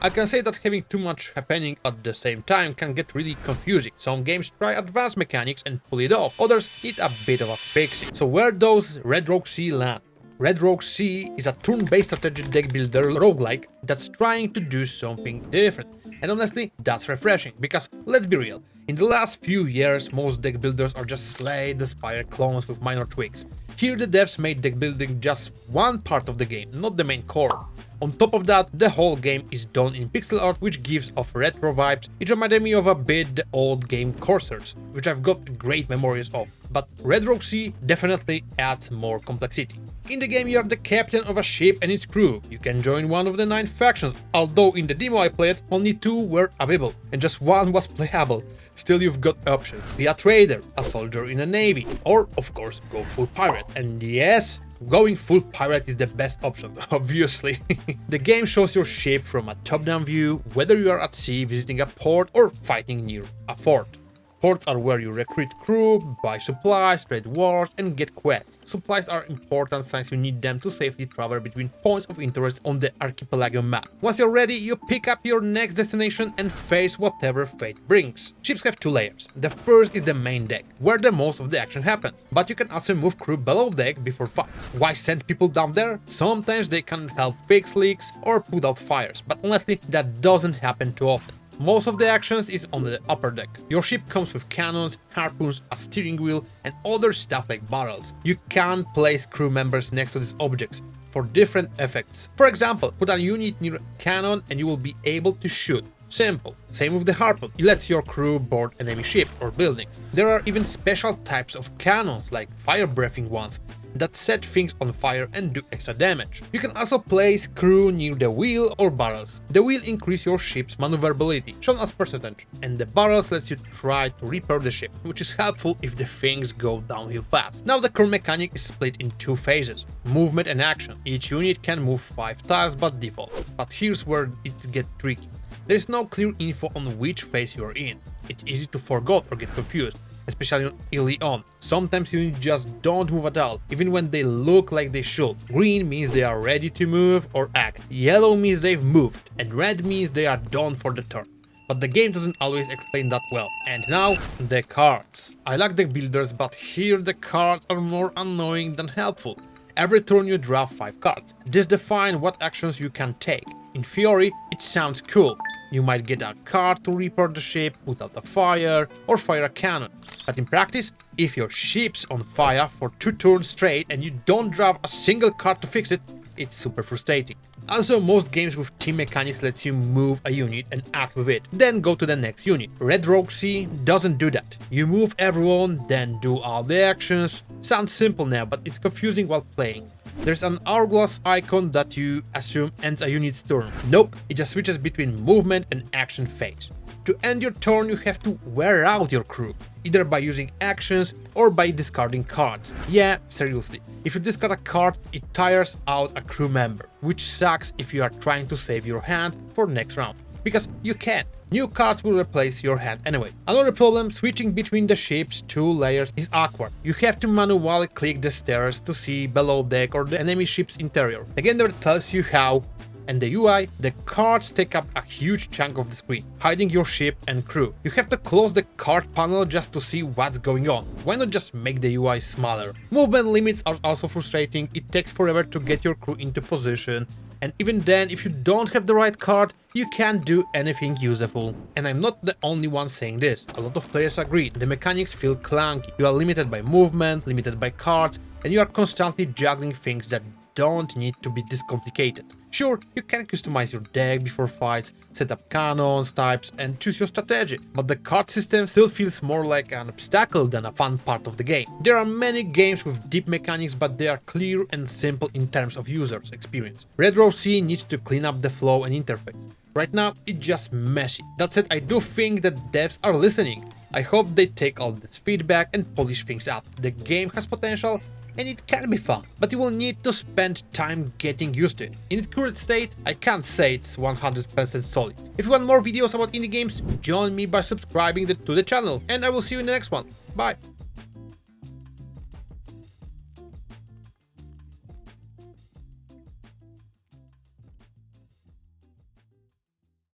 I can say that having too much happening at the same time can get really confusing. Some games try advanced mechanics and pull it off, others need a bit of a fixing. So where does Red Rogue Sea land? Red Rogue Sea is a turn-based strategy deck builder roguelike that's trying to do something different. And honestly, that's refreshing, because let's be real, in the last few years most deck builders are just Slay the Spire clones with minor tweaks. Here the devs made deck building just one part of the game, not the main core. On top of that, the whole game is done in pixel art, which gives off retro vibes. It reminded me of a bit the old game Corsairs, which I've got great memories of. But Red Rogue Sea definitely adds more complexity. In the game you are the captain of a ship and its crew. You can join one of the 9 factions, although in the demo I played, only 2 were available, and just 1 was playable. Still, you've got options. Be a trader, a soldier in a navy, or of course go full pirate. And yes, going full pirate is the best option, obviously. The game shows your ship from a top-down view, whether you are at sea visiting a port or fighting near a fort. Ports are where you recruit crew, buy supplies, trade wars, and get quests. Supplies are important since you need them to safely travel between points of interest on the archipelago map. Once you're ready, you pick up your next destination and face whatever fate brings. Ships have 2 layers. The first is the main deck, where the most of the action happens. But you can also move crew below deck before fights. Why send people down there? Sometimes they can help fix leaks or put out fires, but honestly, that doesn't happen too often. Most of the actions is on the upper deck. Your ship comes with cannons, harpoons, a steering wheel, and other stuff like barrels. You can place crew members next to these objects for different effects. For example, put a unit near a cannon and you will be able to shoot. Simple. Same with the harpoon. It lets your crew board enemy ship or building. There are even special types of cannons, like fire-breathing ones, that set things on fire and do extra damage. You can also place crew near the wheel or barrels. The wheel increases your ship's maneuverability, shown as percentage, and the barrels lets you try to repair the ship, which is helpful if the things go downhill fast. Now the core mechanic is split in 2 phases, movement and action. Each unit can move 5 tiles by default, but here's where it gets tricky. There is no clear info on which phase you are in. It's easy to forget or get confused, especially early on. Sometimes units just don't move at all, even when they look like they should. Green means they are ready to move or act, yellow means they've moved, and red means they are done for the turn. But the game doesn't always explain that well. And now, the cards. I like the builders, but here the cards are more annoying than helpful. Every turn you draw 5 cards. This defines what actions you can take. In theory, it sounds cool. You might get a card to repair the ship, put out a fire, or fire a cannon. But in practice, if your ship's on fire for 2 turns straight and you don't draw a single card to fix it, it's super frustrating. Also, most games with team mechanics lets you move a unit and act with it, then go to the next unit. Red Rogue Sea doesn't do that. You move everyone, then do all the actions. Sounds simple now, but it's confusing while playing. There's an hourglass icon that you assume ends a unit's turn. Nope, it just switches between movement and action phase. To end your turn, you have to wear out your crew, either by using actions or by discarding cards. Yeah, seriously, if you discard a card, it tires out a crew member, which sucks if you are trying to save your hand for next round, because you can't. New cards will replace your hand anyway. Another problem, switching between the ship's 2 layers is awkward. You have to manually click the stairs to see below deck or the enemy ship's interior. The game never tells you how, and the UI, the cards take up a huge chunk of the screen, hiding your ship and crew. You have to close the card panel just to see what's going on. Why not just make the UI smaller? Movement limits are also frustrating. It takes forever to get your crew into position, and even then, if you don't have the right card, you can't do anything useful. And I'm not the only one saying this. A lot of players agree. The mechanics feel clunky. You are limited by movement, limited by cards, and you are constantly juggling things that don't need to be this complicated. Sure, you can customize your deck before fights, set up cannons, types, and choose your strategy, but the card system still feels more like an obstacle than a fun part of the game. There are many games with deep mechanics, but they are clear and simple in terms of user's experience. Red Rogue Sea needs to clean up the flow and interface. Right now, it's just messy. That said, I do think that devs are listening. I hope they take all this feedback and polish things up. The game has potential, and it can be fun, but you will need to spend time getting used to it. In its current state, I can't say it's 100% solid. If you want more videos about indie games, join me by subscribing to the channel, and I will see you in the next one. Bye!